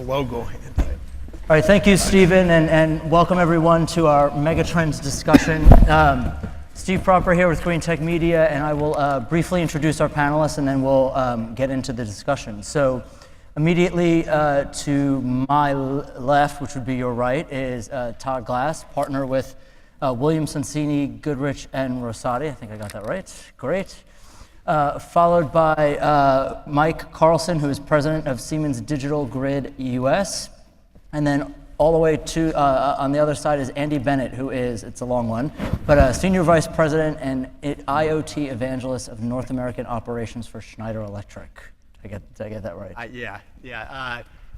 logo handy. All right, thank you, Stephen, and welcome everyone to our Megatrends discussion. Steve Proper here with Green Tech Media, and I will briefly introduce our panelists, and then we'll get into the discussion. So immediately to my left, which would be your right, is Todd Glass, partner with William Sonsini, Goodrich, and Rosati. I think I got that right. Great. Followed by Mike Carlson, who is president of Siemens Digital Grid US. And then all the way to, on the other side is Andy Bennett, who is, it's a long one, but Senior Vice President and IoT Evangelist of North American Operations for Schneider Electric. Did I get that right? Yeah.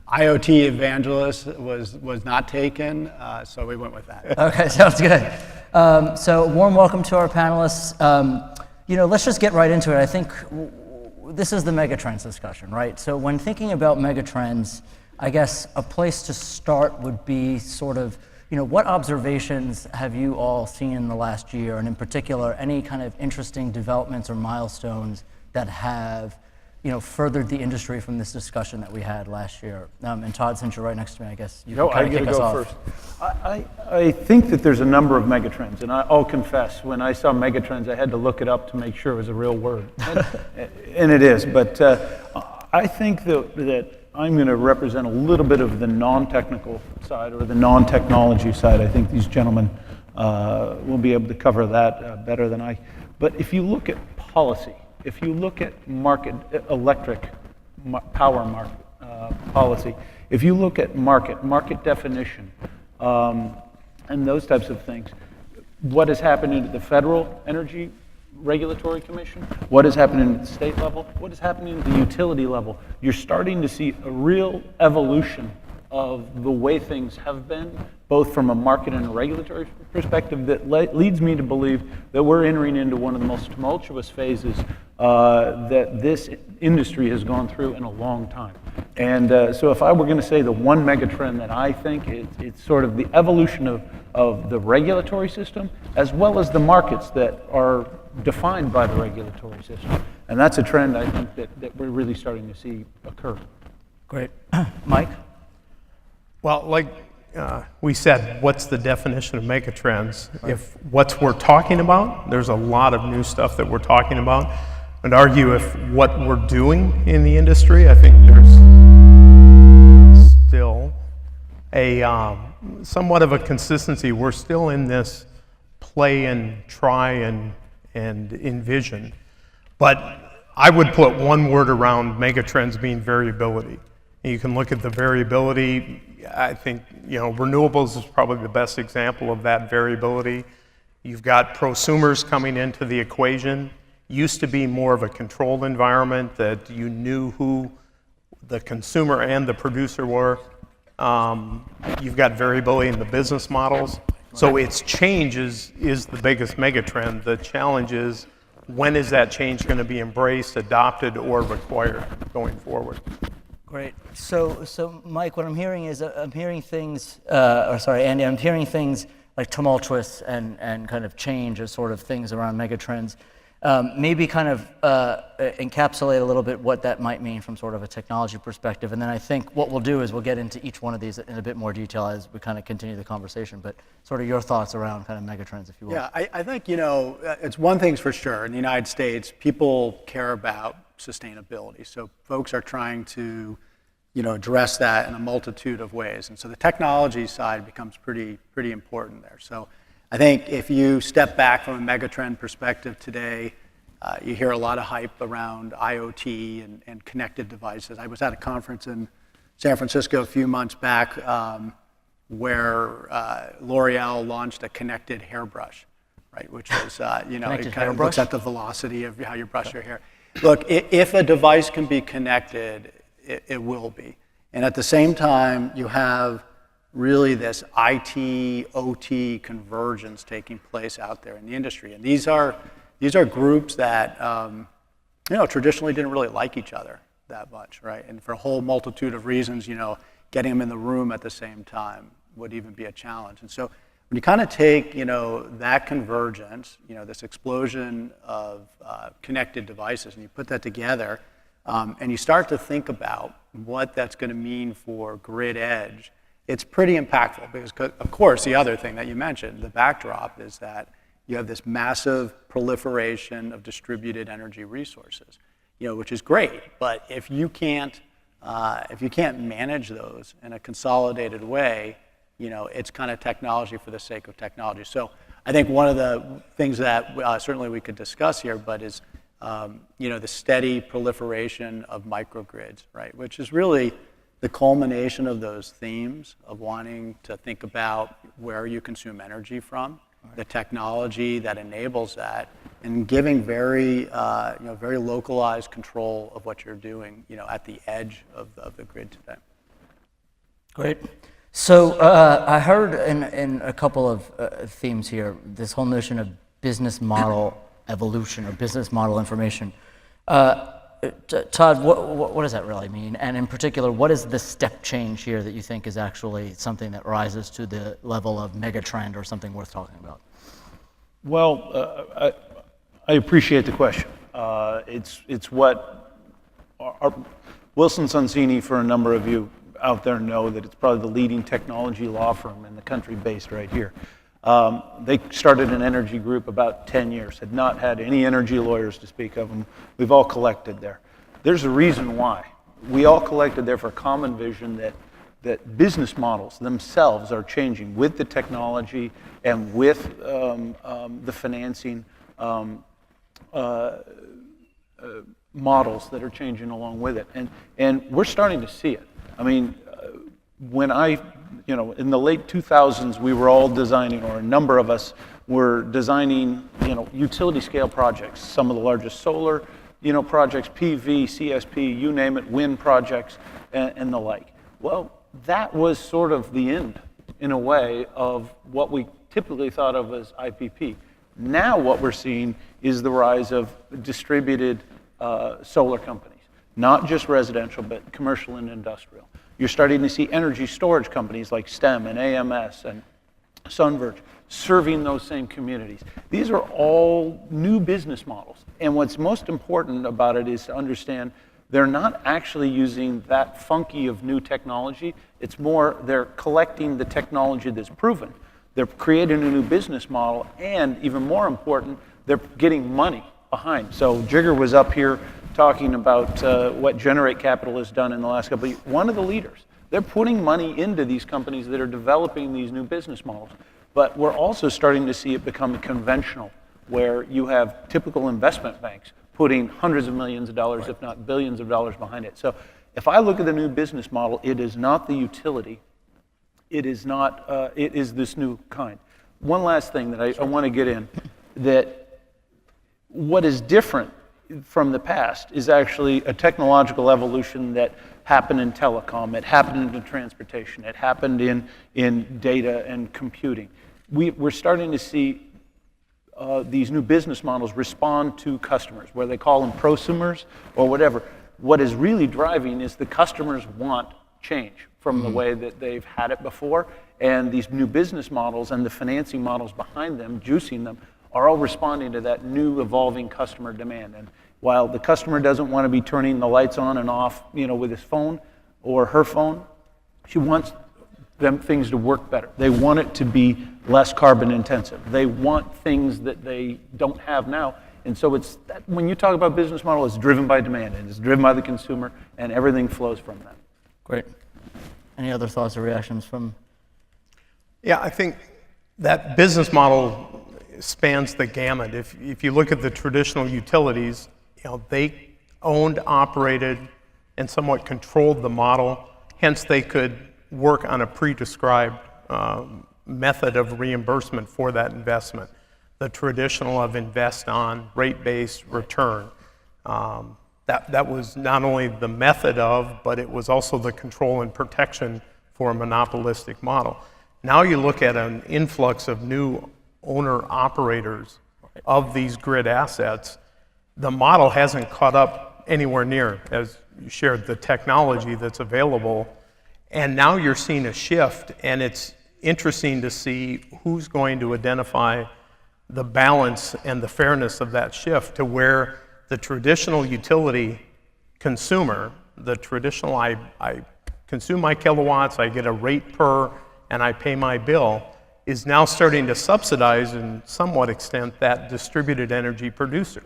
IoT Evangelist was not taken, so we went with that. Okay, sounds good. So warm welcome to our panelists. Let's just get right into it. I think this is the Megatrends discussion, right? So when thinking about Megatrends, I guess a place to start would be sort of, what observations have you all seen in the last year, and in particular, any kind of interesting developments or milestones that have, furthered the industry from this discussion that we had last year? And Todd, since you're right next to me, I guess you can kind of kick us off. First. I think that there's a number of megatrends, and I'll confess, when I saw megatrends, I had to look it up to make sure it was a real word, and it is. But I think that I'm going to represent a little bit of the non-technical side or the non-technology side. I think these gentlemen will be able to cover that better than I. But if you look at policy, if you look at electric power market policy, if you look at market definition, and those types of things, what is happening at the Federal Energy Regulatory Commission, what is happening at the state level, what is happening at the utility level, you're starting to see a real evolution of the way things have been, both from a market and a regulatory perspective, that leads me to believe that we're entering into one of the most tumultuous phases that this industry has gone through in a long time. And so if I were going to say the one megatrend that I think, it's sort of the evolution of the regulatory system, as well as the markets that are defined by the regulatory system. And that's a trend I think that we're really starting to see occur. Great. Mike? Well, like we said, what's the definition of megatrends? Right. If what we're talking about, there's a lot of new stuff that we're talking about. I'd argue if what we're doing in the industry, I think there's still a somewhat of a consistency. We're still in this play and try and envision. But I would put one word around megatrends being variability. And you can look at the variability. I think renewables is probably the best example of that variability. You've got prosumers coming into the equation. Used to be more of a controlled environment that you knew who the consumer and the producer were. You've got variability in the business models. So its change is the biggest megatrend. The challenge is, when is that change going to be embraced, adopted, or required going forward? Great. So Mike, what I'm hearing is, Andy, I'm hearing things like tumultuous and kind of change as sort of things around megatrends. Maybe kind of encapsulate a little bit what that might mean from sort of a technology perspective. And then I think what we'll do is we'll get into each one of these in a bit more detail as we kind of continue the conversation. But sort of your thoughts around kind of megatrends, if you will. Yeah, I think, it's one thing's for sure. In the United States, people care about sustainability. So folks are trying to, address that in a multitude of ways. And so the technology side becomes pretty important there. So I think if you step back from a megatrend perspective today, you hear a lot of hype around IoT and connected devices. I was at a conference in San Francisco a few months back where L'Oreal launched a connected hairbrush, right? Which was, it kind of looks at the velocity of how you brush your hair. Look, if a device can be connected, it will be. And at the same time, you have really this IT, OT convergence taking place out there in the industry. And these are groups that, traditionally didn't really like each other that much, right? And for a whole multitude of reasons, getting them in the room at the same time would even be a challenge. And so when you kind of take, that convergence, this explosion of connected devices, and you put that together and you start to think about what that's going to mean for grid edge, it's pretty impactful because, of course, the other thing that you mentioned, the backdrop is that you have this massive proliferation of distributed energy resources, which is great. But if you can't manage those in a consolidated way, it's kind of technology for the sake of technology. So I think one of the things that certainly we could discuss here, but is the steady proliferation of microgrids, right? Which is really the culmination of those themes of wanting to think about where you consume energy from, the technology that enables that, and giving very localized control of what you're doing, at the edge of the grid today. Great. So I heard in a couple of themes here, this whole notion of business model evolution or business model information. Todd, what does that really mean? And in particular, what is the step change here that you think is actually something that rises to the level of megatrend or something worth talking about? Well, I appreciate the question. It's what Wilson Sonsini, for a number of you out there know that it's probably the leading technology law firm in the country based right here. They started an energy group about 10 years, had not had any energy lawyers to speak of them. We've all collected there. There's a reason why. We all collected there for a common vision that business models themselves are changing with the technology and with the financing models that are changing along with it. And we're starting to see it. I mean, when in the late 2000s, we were all designing, or a number of us were designing, utility scale projects, some of the largest solar, projects, PV, CSP, you name it, wind projects, and the like. Well, that was sort of the end, in a way, of what we typically thought of as IPP. Now what we're seeing is the rise of distributed solar companies, not just residential, but commercial and industrial. You're starting to see energy storage companies like STEM and AMS and Sunverge serving those same communities. These are all new business models. And what's most important about it is to understand they're not actually using that funky of new technology. It's more they're collecting the technology that's proven. They're creating a new business model, and even more important, they're getting money behind. So Jigger was up here talking about what Generate Capital has done in the last couple of years. One of the leaders. They're putting money into these companies that are developing these new business models. But we're also starting to see it become conventional, where you have typical investment banks putting hundreds of millions of dollars, if not billions of dollars behind it. So if I look at the new business model, it is not the utility. It is not. It is this new kind. One last thing that I want to get in, that what is different from the past is actually a technological evolution that happened in telecom, it happened in transportation, it happened in data and computing. We're starting to see these new business models respond to customers, whether they call them prosumers or whatever. What is really driving is the customers want change from the way that they've had it before, and these new business models and the financing models behind them, juicing them, are all responding to that new evolving customer demand. And while the customer doesn't want to be turning the lights on and off, with his phone or her phone, she wants things to work better. They want it to be less carbon intensive. They want things that they don't have now. And so when you talk about business model, it's driven by demand, and it's driven by the consumer, and everything flows from that. Great. Any other thoughts or reactions from? Yeah, I think that business model spans the gamut. If you look at the traditional utilities, they owned, operated, and somewhat controlled the model. Hence, they could work on a pre-described method of reimbursement for that investment. The traditional of invest on, rate-based, return. That was not only the method of, but it was also the control and protection for a monopolistic model. Now you look at an influx of new owner-operators of these grid assets. The model hasn't caught up anywhere near, as you shared, the technology that's available. And now you're seeing a shift, and it's interesting to see who's going to identify the balance and the fairness of that shift to where the traditional utility consumer, the traditional, I consume my kilowatts, I get a rate per, and I pay my bill, is now starting to subsidize in somewhat extent that distributed energy producer.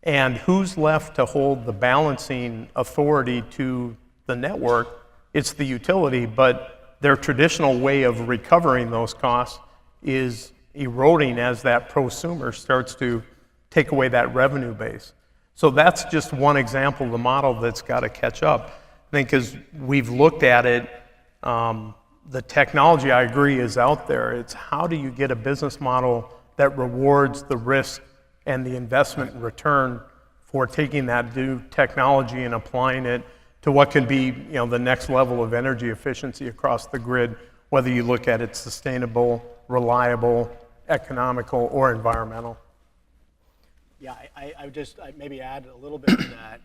And who's left to hold the balancing authority to the network? It's the utility, but their traditional way of recovering those costs is eroding as that prosumer starts to take away that revenue base. So that's just one example of the model that's got to catch up. I think as we've looked at it, the technology, I agree, is out there. It's how do you get a business model that rewards the risk and the investment return for taking that new technology and applying it to what can be, the next level of energy efficiency across the grid, whether you look at it sustainable, reliable, economical, or environmental. Yeah, I would just maybe add a little bit to that.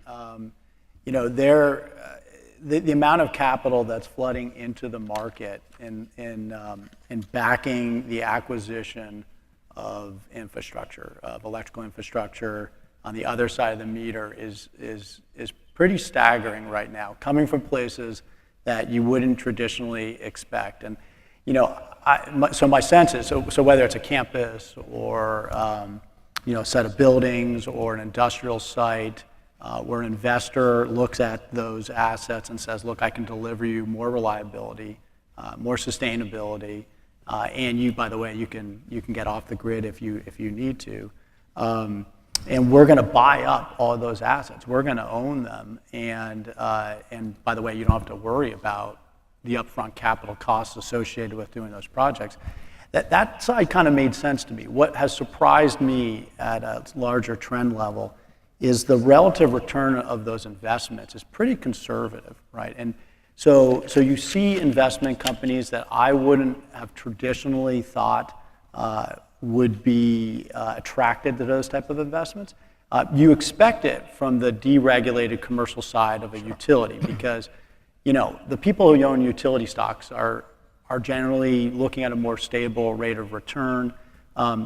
The amount of capital that's flooding into the market in backing the acquisition of infrastructure, of electrical infrastructure on the other side of the meter is pretty staggering right now, coming from places that you wouldn't traditionally expect. And so my sense is, so whether it's a campus or a set of buildings or an industrial site, where an investor looks at those assets and says, look, I can deliver you more reliability, more sustainability, and you, by the way, you can get off the grid if you need to. And we're going to buy up all of those assets. We're going to own them. And by the way, you don't have to worry about the upfront capital costs associated with doing those projects. That side kind of made sense to me. What has surprised me at a larger trend level is the relative return of those investments is pretty conservative, right? And so you see investment companies that I wouldn't have traditionally thought would be attracted to those type of investments. You expect it from the deregulated commercial side of a utility because, the people who own utility stocks are generally looking at a more stable rate of return.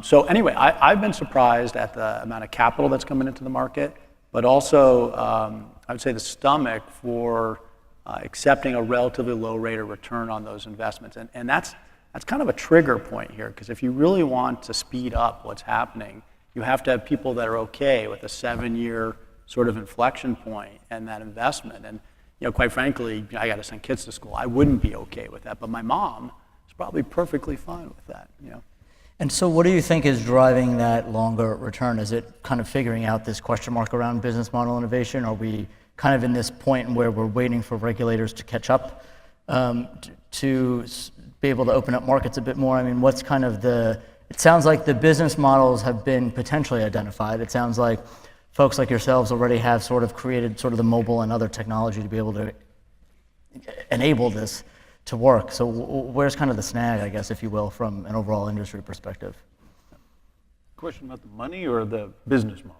So anyway, I've been surprised at the amount of capital that's coming into the market, but also I would say the stomach for accepting a relatively low rate of return on those investments. And that's kind of a trigger point here, because if you really want to speed up what's happening, you have to have people that are okay with a 7-year sort of inflection point and that investment. And quite frankly, I got to send kids to school. I wouldn't be okay with that, but my mom is probably perfectly fine with that. And so what do you think is driving that longer return? Is it kind of figuring out this question mark around business model innovation? Are we kind of in this point where we're waiting for regulators to catch up to be able to open up markets a bit more? I mean, what's kind of it sounds like the business models have been potentially identified. It sounds like folks like yourselves already have sort of created sort of the mobile and other technology to be able to enable this to work. So where's kind of the snag, I guess, if you will, from an overall industry perspective? Question about the money or the business model?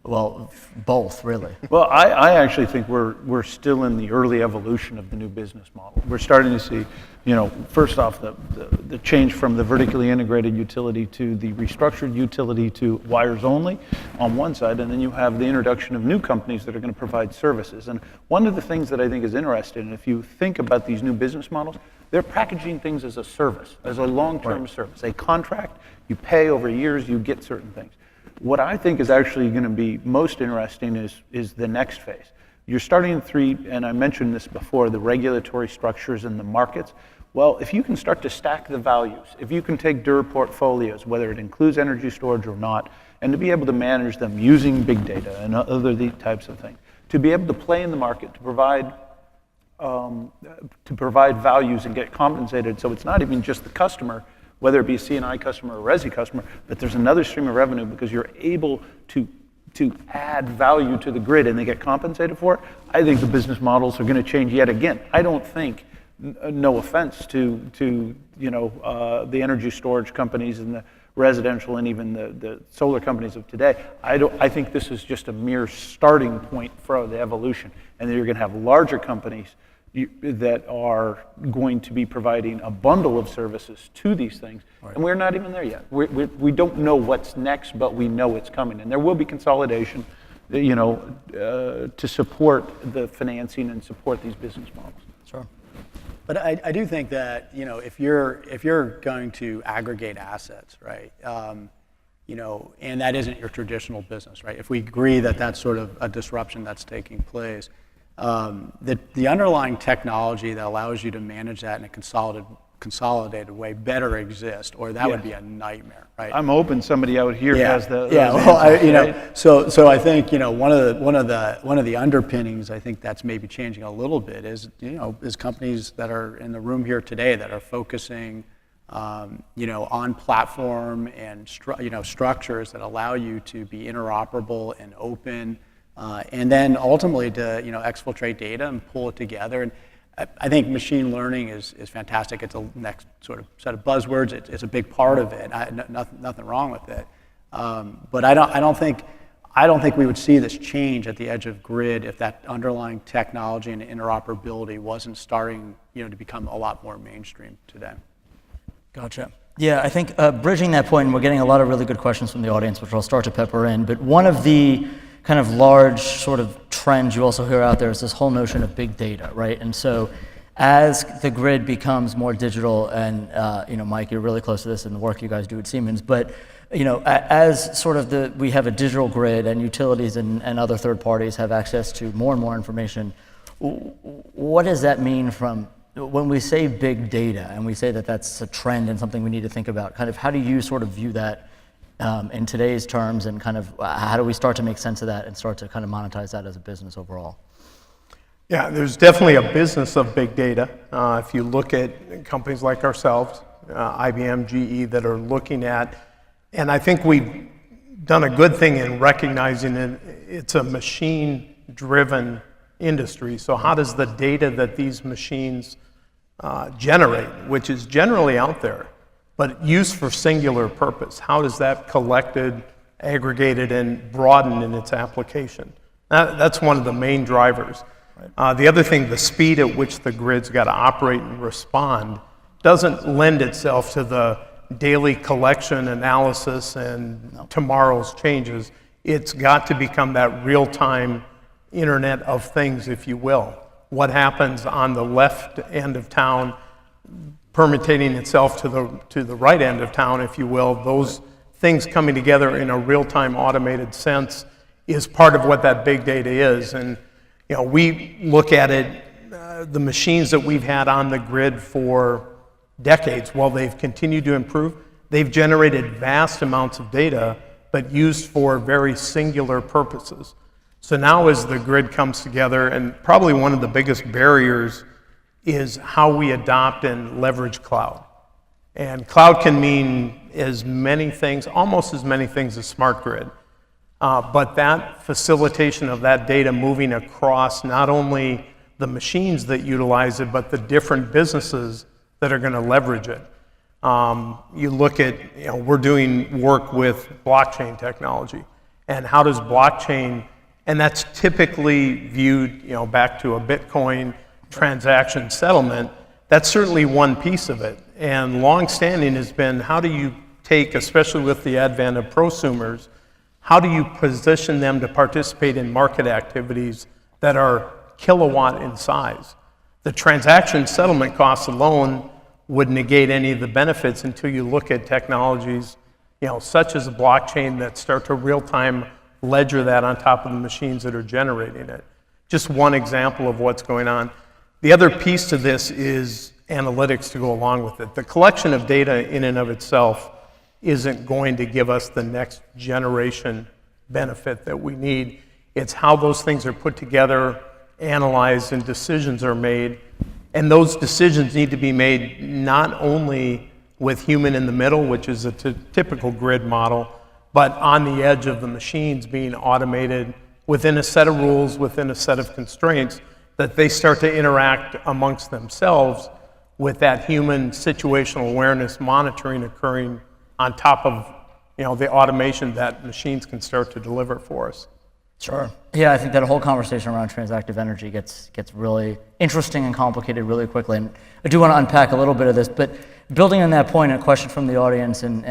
Well, both, really. Well, I actually think we're still in the early evolution of the new business model. We're starting to see, first off, the change from the vertically integrated utility to the restructured utility to wires only on one side, and then you have the introduction of new companies that are going to provide services. And one of the things that I think is interesting, if you think about these new business models, they're packaging things as a service, as a long-term service, a contract. You pay over years, you get certain things. What I think is actually going to be most interesting is the next phase. You're starting and I mentioned this before, the regulatory structures and the markets. Well, if you can start to stack the values, if you can take portfolios, whether it includes energy storage or not, and to be able to manage them using big data and other these types of things, to be able to play in the market, to provide values and get compensated, so it's not even just the customer, whether it be a C&I customer or a Resi customer, but there's another stream of revenue because you're able to add value to the grid and they get compensated for it. I think the business models are going to change yet again. I don't think, no offense to the energy storage companies and the residential and even the solar companies of today, I think this is just a mere starting point for the evolution. And then you're going to have larger companies that are going to be providing a bundle of services to these things. Right. And we're not even there yet. We don't know what's next, but we know it's coming. And there will be consolidation. to support the financing and support these business models. Sure. But I do think that, if you're going to aggregate assets, right, and that isn't your traditional business, right? If we agree that that's sort of a disruption that's taking place, the underlying technology that allows you to manage that in a consolidated way better exist, or that would be a nightmare, right? I'm hoping somebody out here has those well, answers, right? so I think one of the underpinnings I think that's maybe changing a little bit is companies that are in the room here today that are focusing on platform and structures that allow you to be interoperable and open, and then ultimately to exfiltrate data and pull it together. And I think machine learning is fantastic. It's a next sort of set of buzzwords. It's a big part of it. Nothing wrong with it. But I don't think we would see this change at the edge of grid if that underlying technology and interoperability wasn't starting to become a lot more mainstream today. Gotcha. Yeah, I think bridging that point, and we're getting a lot of really good questions from the audience, which I'll start to pepper in, but one of the kind of large sort of trends you also hear out there is this whole notion of big data, right? And so as the grid becomes more digital, and Mike, you're really close to this in the work you guys do at Siemens, but as sort of we have a digital grid and utilities and other third parties have access to more and more information, what does that mean from when we say big data and we say that that's a trend and something we need to think about? Kind of how do you sort of view that in today's terms, and kind of how do we start to make sense of that and start to kind of monetize that as a business overall? Yeah, there's definitely a business of big data. If you look at companies like ourselves, IBM, GE, that are looking at, and I think we've done a good thing in recognizing it's a machine-driven industry. So how does the data that these machines generate, which is generally out there, but used for singular purpose, how is that collected, aggregated, and broadened in its application? That's one of the main drivers. The other thing, the speed at which the grid's got to operate and respond doesn't lend itself to the daily collection, analysis, and tomorrow's changes. It's got to become that real-time Internet of Things, if you will. What happens on the left end of town, permutating itself to the right end of town, if you will, those things coming together in a real-time automated sense is part of what that big data is. And we look at it, the machines that we've had on the grid for decades, while they've continued to improve, they've generated vast amounts of data, but used for very singular purposes. So now as the grid comes together, and probably one of the biggest barriers is how we adopt and leverage cloud. And cloud can mean as many things, almost as many things as smart grid. But that facilitation of that data moving across not only the machines that utilize it, but the different businesses that are going to leverage it. You look at, we're doing work with blockchain technology, and how does blockchain, and that's typically viewed, back to a Bitcoin transaction settlement. That's certainly one piece of it. And long-standing has been, how do you take, especially with the advent of prosumers, how do you position them to participate in market activities that are kilowatt in size? The transaction settlement costs alone would negate any of the benefits until you look at technologies, such as a blockchain that start to real-time ledger that on top of the machines that are generating it. Just one example of what's going on. The other piece to this is analytics to go along with it. The collection of data in and of itself isn't going to give us the next generation benefit that we need. It's how those things are put together, analyzed, and decisions are made. And those decisions need to be made not only with human in the middle, which is a typical grid model, but on the edge of the machines being automated within a set of rules, within a set of constraints, that they start to interact amongst themselves with that human situational awareness monitoring occurring on top of the automation that machines can start to deliver for us. Sure. Yeah, I think that whole conversation around transactive energy gets really interesting and complicated really quickly. And I do want to unpack a little bit of this, but building on that point, a question from the audience, and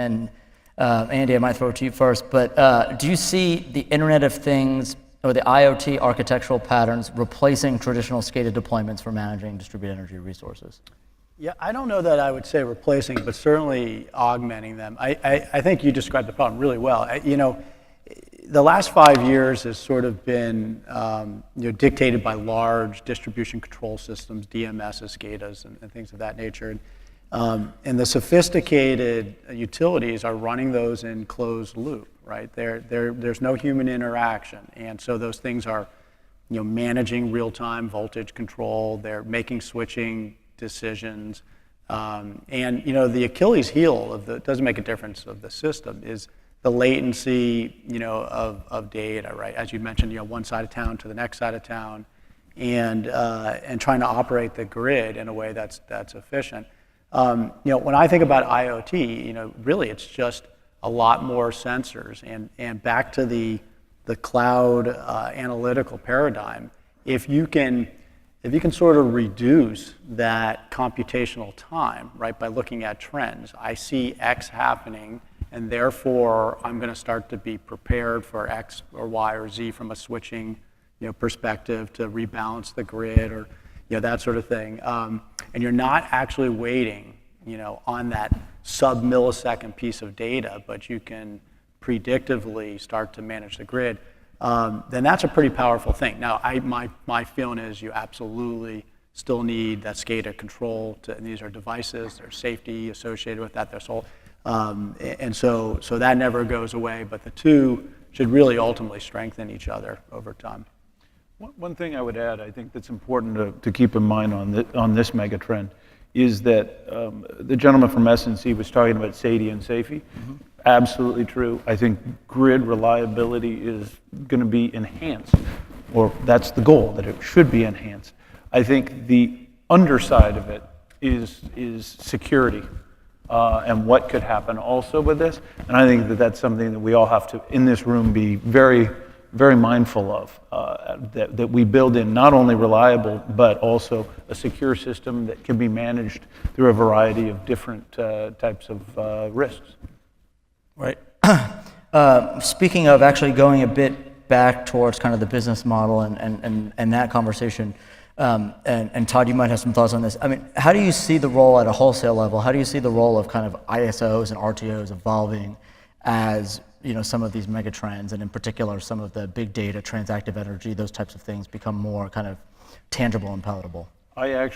Andy, I might throw it to you first, but do you see the Internet of Things or the IoT architectural patterns replacing traditional SCADA deployments for managing distributed energy resources? Yeah, I don't know that I would say replacing, but certainly augmenting them. I think you described the problem really well. The last 5 years has sort of been dictated by large distribution control systems, DMSs, SCADAs, and things of that nature. And the sophisticated utilities are running those in closed loop, right? There's no human interaction, and so those things are, managing real-time voltage control. They're making switching decisions, and the Achilles heel of it doesn't make a difference of the system is the latency, of data, right? As you mentioned, one side of town to the next side of town, and trying to operate the grid in a way that's efficient. When I think about IoT, really it's just a lot more sensors, and back to the cloud analytical paradigm. If you can sort of reduce that computational time, right, by looking at trends, I see X happening, and therefore I'm going to start to be prepared for X or Y or Z from a switching, perspective to rebalance the grid or that sort of thing. And you're not actually waiting, on that sub-millisecond piece of data, but you can predictively start to manage the grid. Then that's a pretty powerful thing. Now, my feeling is you absolutely still need that SCADA control, and these are devices, there's safety associated with that, there's whole, and so that never goes away, but the two should really ultimately strengthen each other over time. One thing I would add, I think that's important to keep in mind on this megatrend, is that the gentleman from SNC was talking about SAIDI and SAFE. Mm-hmm. Absolutely true. I think grid reliability is going to be enhanced, or that's the goal, that it should be enhanced. I think the underside of it is security and what could happen also with this. And I think that that's something that we all have to, in this room, be very, very mindful of, that we build in not only reliable, but also a secure system that can be managed through a variety of different types of risks. Right. Speaking of actually going a bit back towards kind of the business model and that conversation, and Todd, you might have some thoughts on this. I mean, how do you see the role at a wholesale level? How do you see the role of kind of ISOs and RTOs evolving as some of these megatrends, and in particular some of the big data, transactive energy, those types of things become more kind of tangible and palatable? I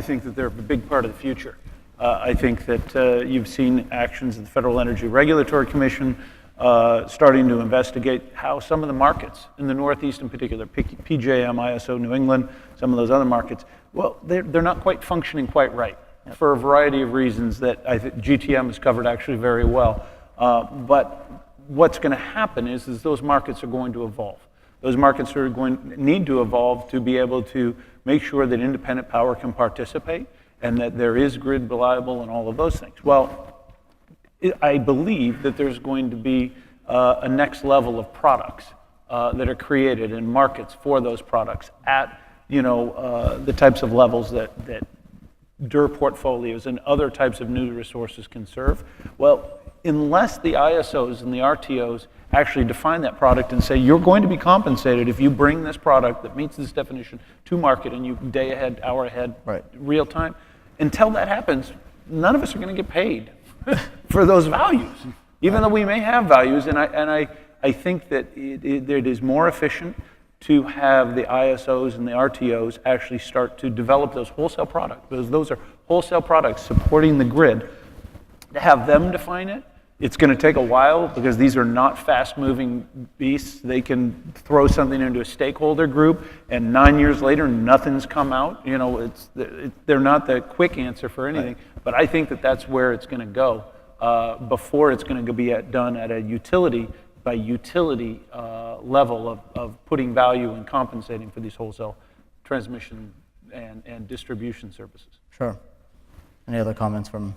think that they're a big part of the future. I think that you've seen actions of the Federal Energy Regulatory Commission starting to investigate how some of the markets in the Northeast in particular, PJM, ISO, New England, some of those other markets, well, they're not quite functioning quite right for a variety of reasons that I think GTM has covered actually very well. But what's going to happen is those markets are going to evolve. Those markets are going to need to evolve to be able to make sure that independent power can participate and that there is grid reliable and all of those things. Well, I believe that there's going to be a next level of products that are created in markets for those products at the types of levels that DER portfolios and other types of new resources can serve. Well, unless the ISOs and the RTOs actually define that product and say, you're going to be compensated if you bring this product that meets this definition to market and you day ahead, hour ahead, right, real time. Until that happens, none of us are going to get paid for those values, even though we may have values. And I think that it is more efficient to have the ISOs and the RTOs actually start to develop those wholesale products, because those are wholesale products supporting the grid. To have them define it, it's going to take a while because these are not fast-moving beasts. They can throw something into a stakeholder group, and 9 years later, nothing's come out. They're not the quick answer for anything. Right. But I think that that's where it's going to go before it's going to be done at a utility by utility level of putting value and compensating for these wholesale transmission and distribution services. Sure. Any other comments from?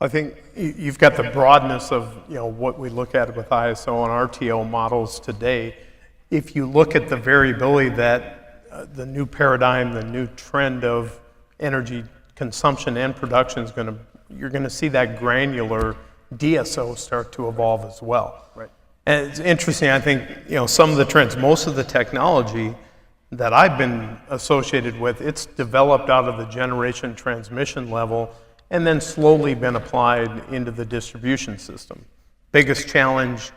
I think you've got the broadness of what we look at with ISO and RTO models today. If you look at the variability that the new paradigm, the new trend of energy consumption and production you're going to see that granular DSO start to evolve as well. Right. And it's interesting, I think, some of the trends, most of the technology that I've been associated with, it's developed out of the generation transmission level and then slowly been applied into the distribution system. Biggest challenge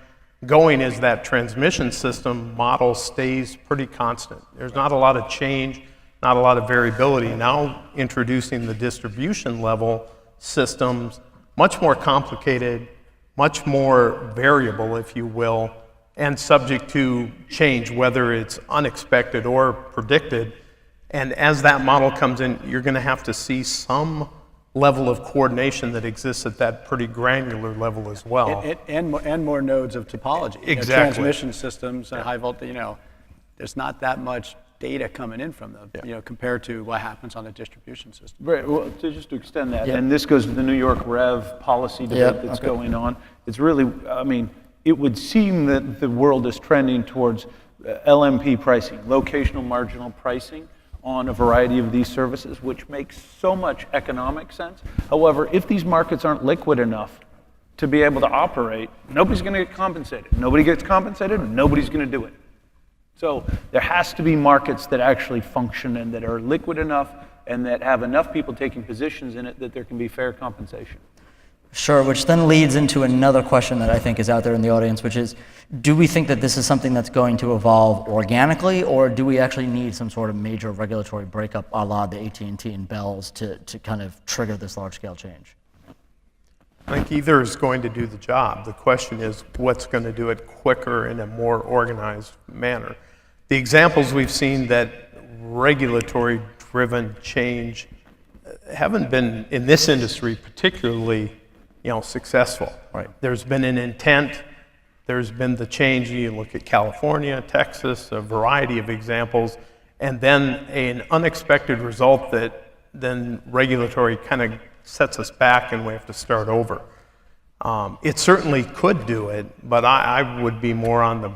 going is that transmission system model stays pretty constant. There's not a lot of change, not a lot of variability. Now introducing the distribution level systems, much more complicated, much more variable, if you will, and subject to change, whether it's unexpected or predicted. And as that model comes in, you're going to have to see some level of coordination that exists at that pretty granular level as well. And more nodes of topology. Exactly. Transmission systems and high voltage, there's not that much data coming in from them, compared to what happens on the distribution system. Right. Well, just to extend that, and this goes to the New York REV policy debate that's going on. It's really, it would seem that the world is trending towards LMP pricing, locational marginal pricing, on a variety of these services, which makes so much economic sense. However, if these markets aren't liquid enough to be able to operate, nobody's going to get compensated. Nobody gets compensated, and nobody's going to do it. So there has to be markets that actually function and that are liquid enough and that have enough people taking positions in it that there can be fair compensation. Sure, which then leads into another question that I think is out there in the audience, which is, do we think that this is something that's going to evolve organically, or do we actually need some sort of major regulatory breakup a la the AT&T and Bells to kind of trigger this large-scale change? I think either is going to do the job. The question is what's going to do it quicker in a more organized manner. The examples we've seen that regulatory-driven change haven't been, in this industry, particularly successful. Right. There's been an intent, there's been the change, you look at California, Texas, a variety of examples, and then an unexpected result that then regulatory kind of sets us back and we have to start over. It certainly could do it, but I would be more on the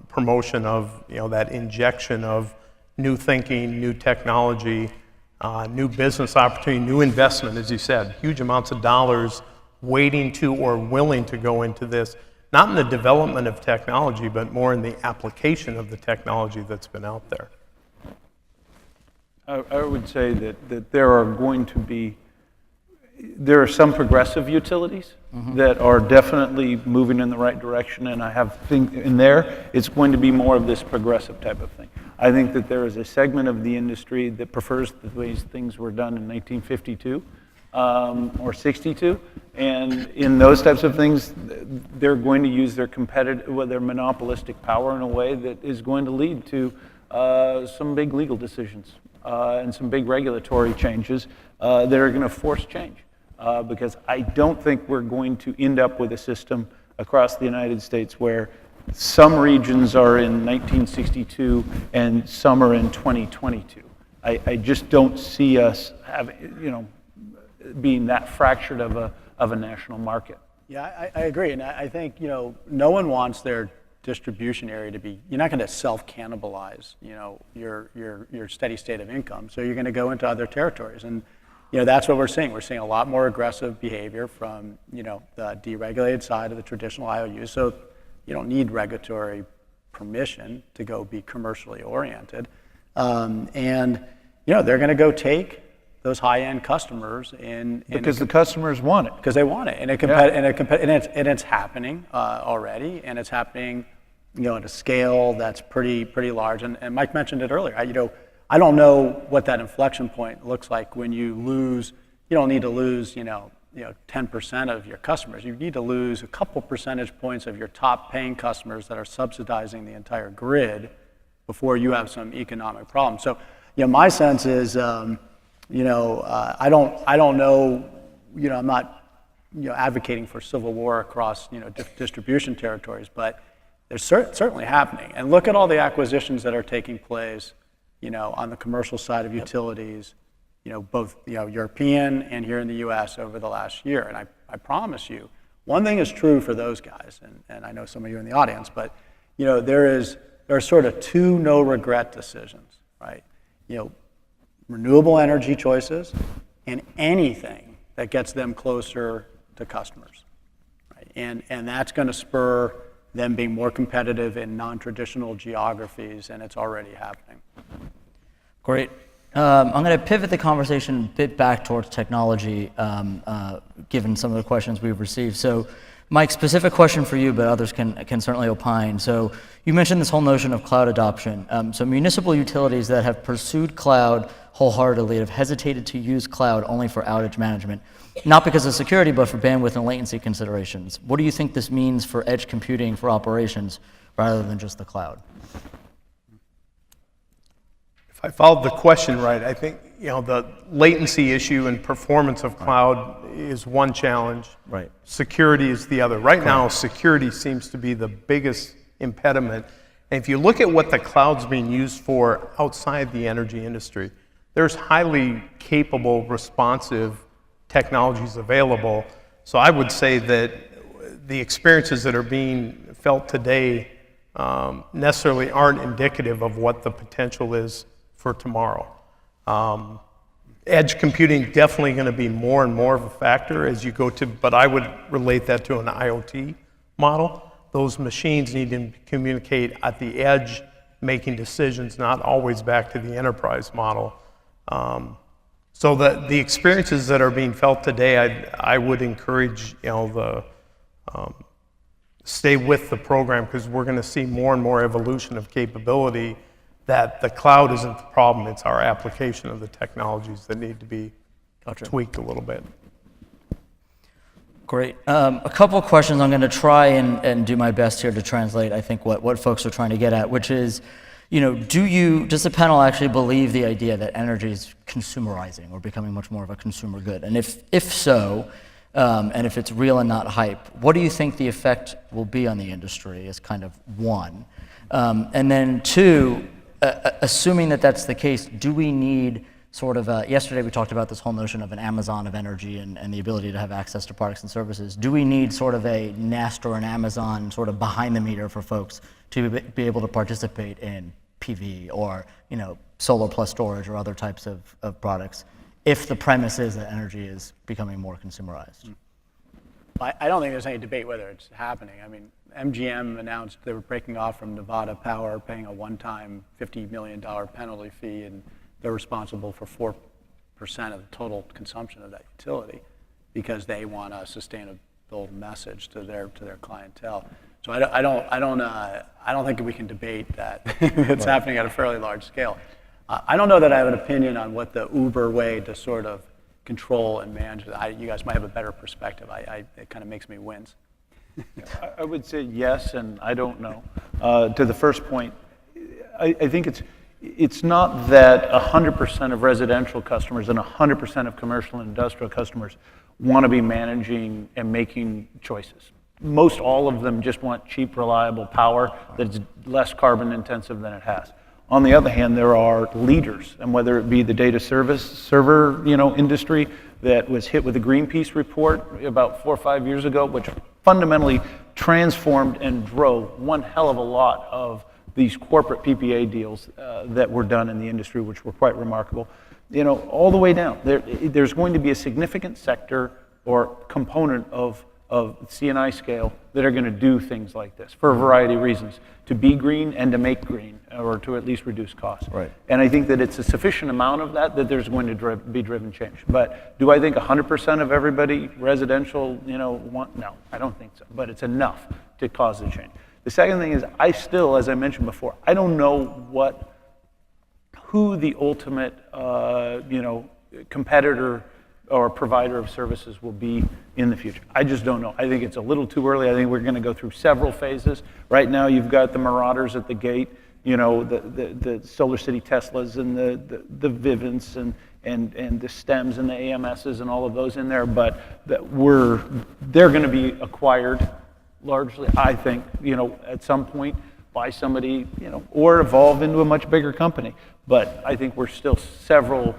promotion of that injection of new thinking, new technology, new business opportunity, new investment, as you said, huge amounts of dollars waiting to or willing to go into this, not in the development of technology, but more in the application of the technology that's been out there. I would say that there are some progressive utilities that are definitely moving in the right direction, and I think in there it's going to be more of this progressive type of thing. I think that there is a segment of the industry that prefers the ways things were done in 1952 or 62, and in those types of things, they're going to use their their monopolistic power in a way that is going to lead to some big legal decisions and some big regulatory changes that are going to force change. Because I don't think we're going to end up with a system across the United States where some regions are in 1962 and some are in 2022. I just don't see us having, being that fractured of a national market. Yeah, I agree, and I think no one wants their distribution area to be. You're not going to self-cannibalize, your steady state of income. So you're going to go into other territories, and that's what we're seeing. We're seeing a lot more aggressive behavior from the deregulated side of the traditional IOUs. So you don't need regulatory permission to go be commercially oriented, and they're going to go take those high-end customers because the customers want it. Because they want it, and it's happening already, and it's happening at a scale that's pretty large. And Mike mentioned it earlier. I don't know what that inflection point looks like when you lose. You don't need to lose 10% of your customers. You need to lose a couple percentage points of your top paying customers that are subsidizing the entire grid before you have some economic problem. So my sense is I don't know. I'm not advocating for civil war across distribution territories, but they're certainly happening. And look at all the acquisitions that are taking place on the commercial side of utilities, both European and here in the U.S. over the last year. And I promise you, one thing is true for those guys, and I know some of you in the audience, but there are sort of two no regret decisions, right? Renewable energy choices and anything that gets them closer to customers, right? And that's going to spur them being more competitive in non-traditional geographies, and it's already happening. Great. I'm going to pivot the conversation a bit back towards technology, given some of the questions we've received. So, Mike, specific question for you, but others can certainly opine. So, you mentioned this whole notion of cloud adoption. So, municipal utilities that have pursued cloud wholeheartedly have hesitated to use cloud only for outage management, not because of security, but for bandwidth and latency considerations. What do you think this means for edge computing for operations rather than just the cloud? If I followed the question right, I think the latency issue and performance of cloud is one challenge. Right. Security is the other. Right now, security seems to be the biggest impediment. And if you look at what the cloud's being used for outside the energy industry, there's highly capable, responsive technologies available. So I would say that the experiences that are being felt today necessarily aren't indicative of what the potential is for tomorrow. Edge computing definitely going to be more and more of a factor as you go to, but I would relate that to an IoT model. Those machines need to communicate at the edge, making decisions, not always back to the enterprise model. So the experiences that are being felt today, I would encourage stay with the program, because we're going to see more and more evolution of capability. That the cloud isn't the problem, it's our application of the technologies that need to be tweaked a little bit. Great. A couple of questions I'm going to try and do my best here to translate, I think, what folks are trying to get at, which is, does the panel actually believe the idea that energy is consumerizing or becoming much more of a consumer good? And if so, and if it's real and not hype, what do you think the effect will be on the industry is kind of one. And then two, assuming that that's the case, do we need sort of yesterday we talked about this whole notion of an Amazon of energy and the ability to have access to products and services. Do we need sort of a Nest or an Amazon sort of behind the meter for folks to be able to participate in PV or solar plus storage or other types of products if the premise is that energy is becoming more consumerized? I don't think there's any debate whether it's happening. I mean, MGM announced they were breaking off from Nevada Power, paying a one-time $50 million penalty fee, and they're responsible for 4% of the total consumption of that utility because they want a sustainable message to their clientele. So I don't think we can debate that it's happening at a fairly large scale. I don't know that I have an opinion on what the Uber way to sort of control and manage it. You guys might have a better perspective. It kind of makes me wince. I would say yes, and I don't know. To the first point, I think it's not that 100% of residential customers and 100% of commercial and industrial customers want to be managing and making choices. Most all of them just want cheap, reliable power that's less carbon intensive than it has. On the other hand, there are leaders, and whether it be the data server industry that was hit with a Greenpeace report about 4 or 5 years ago, which fundamentally transformed and drove one hell of a lot of these corporate PPA deals that were done in the industry, which were quite remarkable. All the way down, there's going to be a significant sector or component of C&I scale that are going to do things like this for a variety of reasons, to be green and to make green, or to at least reduce costs. Right. And I think that it's a sufficient amount of that there's going to be driven change. But do I think 100% of everybody residential, want? No, I don't think so. But it's enough to cause the change. The second thing is, I still, as I mentioned before, I don't know who the ultimate, competitor or provider of services will be in the future. I just don't know. I think it's a little too early. I think we're going to go through several phases. Right now, you've got the Marauders at the gate, the Solar City Teslas and the Vivint and the STEMs and the AMSs and all of those in there. But they're going to be acquired largely, I think, at some point by somebody, or evolve into a much bigger company. But I think we're still several,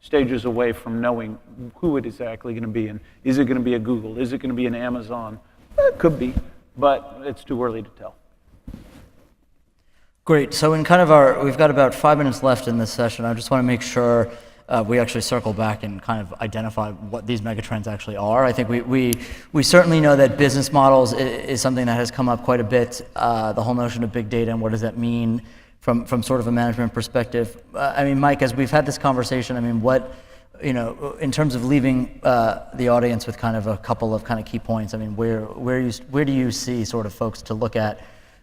stages away from knowing who it is exactly going to be. And is it going to be a Google? Is it going to be an Amazon? It could be, but it's too early to tell. Great. So in kind of we've got about 5 minutes left in this session. I just want to make sure we actually circle back and kind of identify what these megatrends actually are. I think we certainly know that business models is something that has come up quite a bit. The whole notion of big data and what does that mean from sort of a management perspective. I mean, Mike, as we've had this conversation, I mean, what, you know, in terms of leaving the audience with kind of a couple of kind of key points, I mean, where do you see sort of folks to look at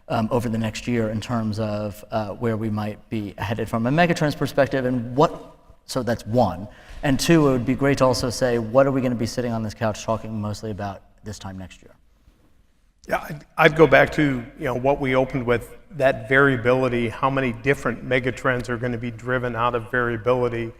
over the next year in terms of where we might be headed from a megatrends perspective, and so that's one. And two, it would be great to also say, what are we going to be sitting on this couch talking mostly about this time next year? Yeah, I'd go back to, you know, what we opened with, that variability, how many different megatrends are going to be driven out of variability,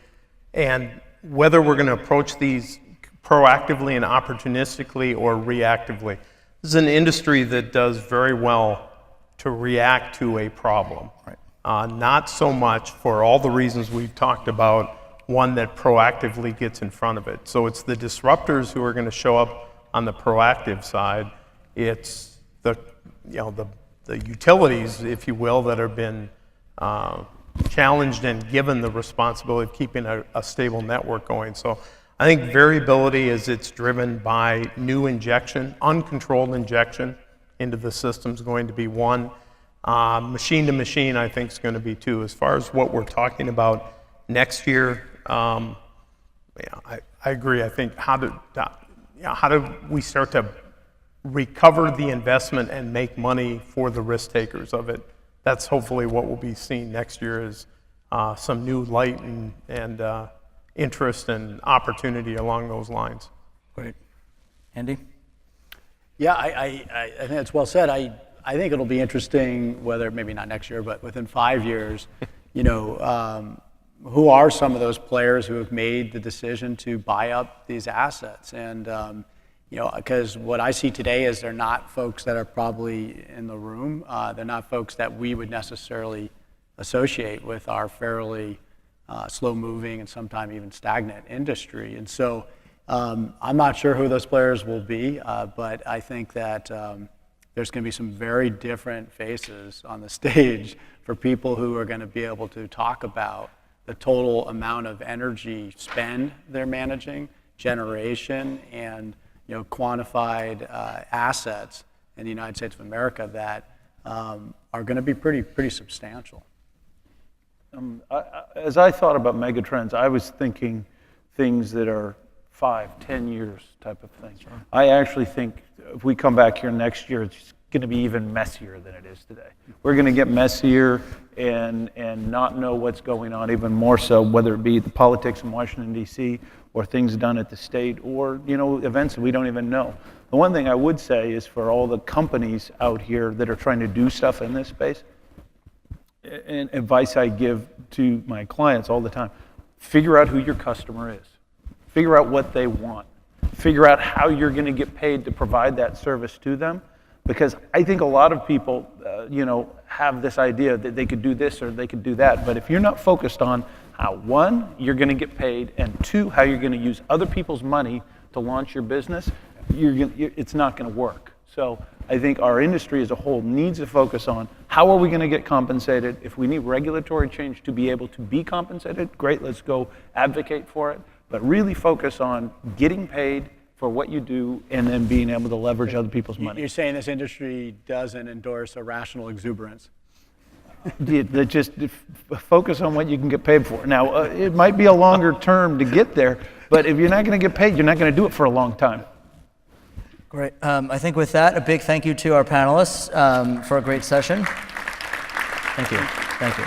and whether we're going to approach these proactively and opportunistically or reactively. This is an industry that does very well to react to a problem. Right. Not so much, for all the reasons we've talked about, one that proactively gets in front of it. So it's the disruptors who are going to show up on the proactive side. It's the utilities, if you will, that have been challenged and given the responsibility of keeping a stable network going. So I think variability, as it's driven by new injection, uncontrolled injection into the system, is going to be one. Machine to machine, I think, is going to be two. As far as what we're talking about next year, I agree. I think how do we start to recover the investment and make money for the risk takers of it? That's hopefully what we'll be seeing next year, is some new light and interest and opportunity along those lines. Great. Andy? Yeah, I think that's well said. I think it'll be interesting, whether maybe not next year, but within 5 years, you know, who are some of those players who have made the decision to buy up these assets? And you know, because what I see today is they're not folks that are probably in the room. They're not folks that we would necessarily associate with our fairly slow-moving and sometimes even stagnant industry. And so I'm not sure who those players will be, but I think that there's going to be some very different faces on the stage for people who are going to be able to talk about the total amount of energy spend they're managing, generation, and, you know, quantified assets in the United States of America that are going to be pretty substantial. As I thought about megatrends, I was thinking things that are 5, 10 years type of thing. Sure. I actually think if we come back here next year, it's going to be even messier than it is today. We're going to get messier and not know what's going on, even more so, whether it be the politics in Washington, D.C., or things done at the state, or, you know, events that we don't even know. The one thing I would say is, for all the companies out here that are trying to do stuff in this space, and advice I give to my clients all the time, figure out who your customer is. Figure out what they want. Figure out how you're going to get paid to provide that service to them. Because I think a lot of people, you know, have this idea that they could do this or they could do that. But if you're not focused on how, one, you're going to get paid, and two, how you're going to use other people's money to launch your business, it's not going to work. So I think our industry as a whole needs to focus on how are we going to get compensated. If we need regulatory change to be able to be compensated, great, let's go advocate for it. But really focus on getting paid for what you do, and then being able to leverage other people's money. You're saying this industry doesn't endorse irrational exuberance? Just focus on what you can get paid for. Now, it might be a longer term to get there, but if you're not going to get paid, you're not going to do it for a long time. Great. I think with that, a big thank you to our panelists for a great session. Thank you. Thank you.